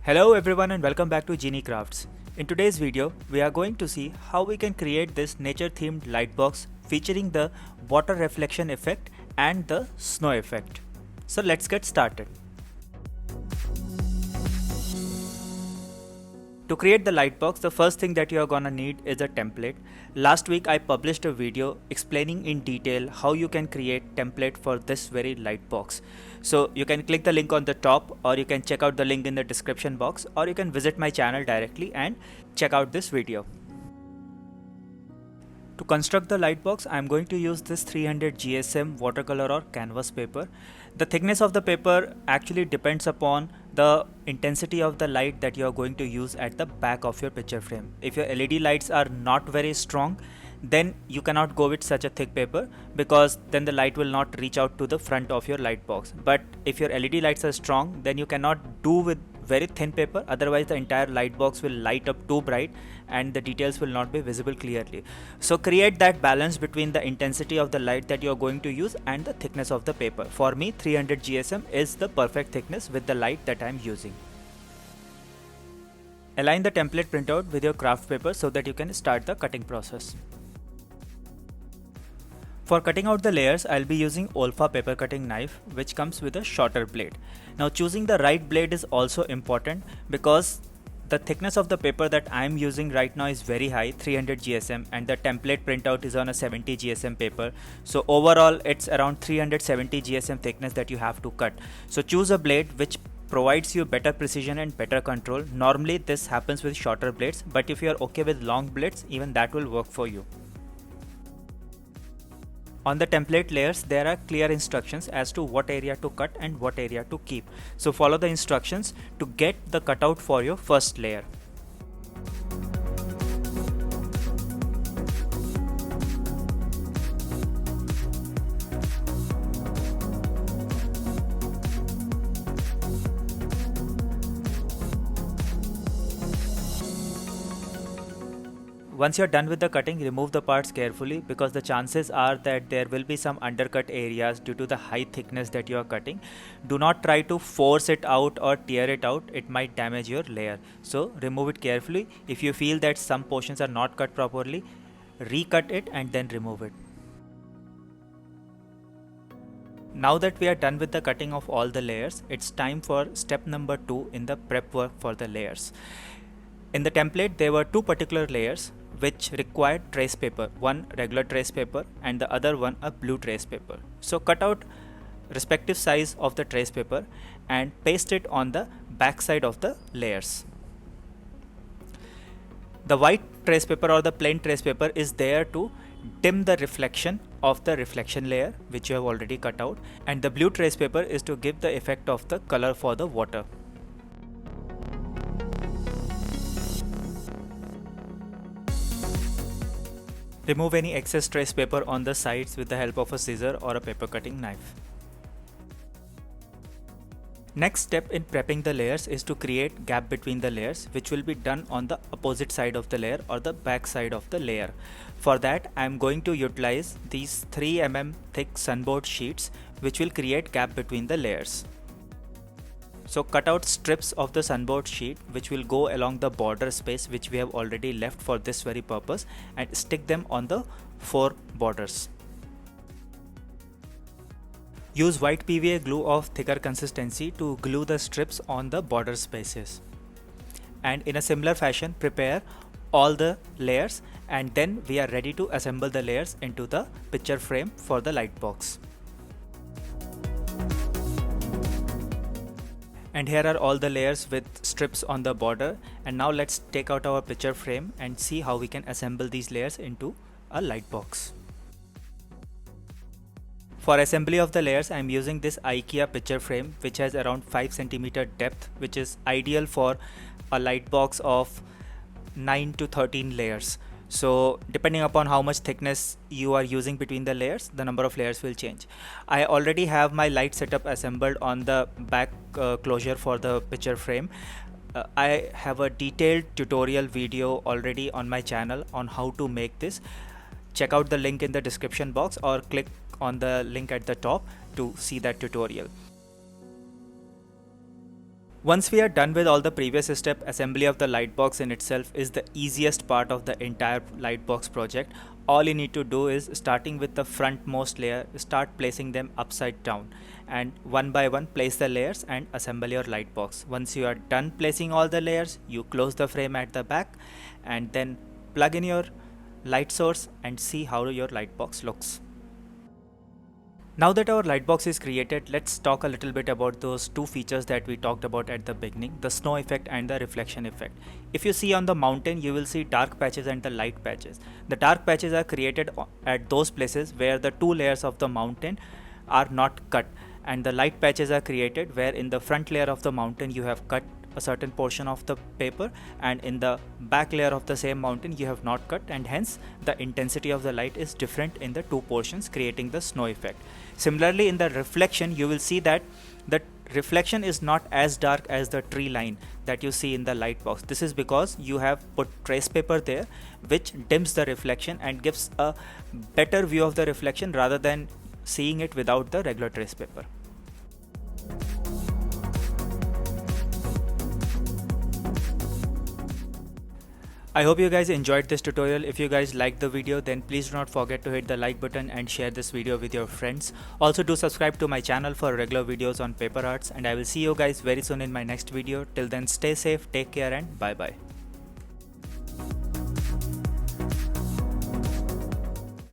Hello everyone and welcome back to Genie Crafts. In today's video, we are going to see how we can create this nature themed light box featuring the water reflection effect and the snow effect. So let's get started. To create the light box, the first thing that you are gonna need is a template. Last week I published a video explaining in detail how you can create template for this very light box. So you can click the link on the top, or you can check out the link in the description box, or you can visit my channel directly and check out this video. To construct the light box, I am going to use this 300 GSM watercolor or canvas paper. The thickness of the paper actually depends upon the intensity of the light that you are going to use at the back of your picture frame. If your LED lights are not very strong, then you cannot go with such a thick paper, because then the light will not reach out to the front of your light box. But if your LED lights are strong, then you cannot do with very thin paper, otherwise the entire light box will light up too bright and the details will not be visible clearly. So create that balance between the intensity of the light that you are going to use and the thickness of the paper. For me, 300 GSM is the perfect thickness with the light that I am using. Align the template printout with your craft paper so that you can start the cutting process. For cutting out the layers, I'll be using Olfa paper cutting knife, which comes with a shorter blade. Now choosing the right blade is also important, because the thickness of the paper that I am using right now is very high, 300 GSM, and the template printout is on a 70 GSM paper. So overall it's around 370 GSM thickness that you have to cut. So choose a blade which provides you better precision and better control. Normally this happens with shorter blades, but if you are okay with long blades, even that will work for you. On the template layers, there are clear instructions as to what area to cut and what area to keep. So follow the instructions to get the cutout for your first layer. Once you're done with the cutting, remove the parts carefully, because the chances are that there will be some undercut areas due to the high thickness that you are cutting. Do not try to force it out or tear it out, it might damage your layer. So remove it carefully. If you feel that some portions are not cut properly, recut it and then remove it. Now that we are done with the cutting of all the layers, it's time for step number 2 in the prep work for the layers. In the template, there were two particular layers which required trace paper, one regular trace paper and the other one a blue trace paper. So cut out respective size of the trace paper and paste it on the back side of the layers. The white trace paper or the plain trace paper is there to dim the reflection of the reflection layer which you have already cut out, and the blue trace paper is to give the effect of the color for the water. Remove any excess trace paper on the sides with the help of a scissor or a paper cutting knife. Next step in prepping the layers is to create gap between the layers, which will be done on the opposite side of the layer or the back side of the layer. For that, I am going to utilize these 3 mm thick sunboard sheets which will create gap between the layers. So cut out strips of the sunboard sheet which will go along the border space which we have already left for this very purpose, and stick them on the 4 borders. Use white PVA glue of thicker consistency to glue the strips on the border spaces. And in a similar fashion, prepare all the layers, and then we are ready to assemble the layers into the picture frame for the light box. And here are all the layers with strips on the border, and now let's take out our picture frame and see how we can assemble these layers into a light box. For assembly of the layers, I am using this IKEA picture frame which has around 5 cm depth, which is ideal for a light box of 9 to 13 layers. So depending upon how much thickness you are using between the layers, the number of layers will change. I already have my light setup assembled on the back closure for the picture frame. I have a detailed tutorial video already on my channel on how to make this. Check out the link in the description box or click on the link at the top to see that tutorial. Once we are done with all the previous step, assembly of the lightbox in itself is the easiest part of the entire lightbox project. All you need to do is, starting with the frontmost layer, start placing them upside down, and one by one place the layers and assemble your lightbox. Once you are done placing all the layers, you close the frame at the back and then plug in your light source and see how your lightbox looks. Now that our lightbox is created, let's talk a little bit about those two features that we talked about at the beginning, the snow effect and the reflection effect. If you see on the mountain, you will see dark patches and the light patches. The dark patches are created at those places where the two layers of the mountain are not cut, and the light patches are created where in the front layer of the mountain you have cut a certain portion of the paper, and in the back layer of the same mountain you have not cut, and hence the intensity of the light is different in the two portions, creating the snow effect. Similarly, in the reflection, you will see that the reflection is not as dark as the tree line that you see in the light box. This is because you have put trace paper there, which dims the reflection and gives a better view of the reflection rather than seeing it without the regular trace paper. I hope you guys enjoyed this tutorial. If you guys liked the video, then please do not forget to hit the like button and share this video with your friends. Also do subscribe to my channel for regular videos on paper arts, and I will see you guys very soon in my next video. Till then, stay safe, take care, and bye bye.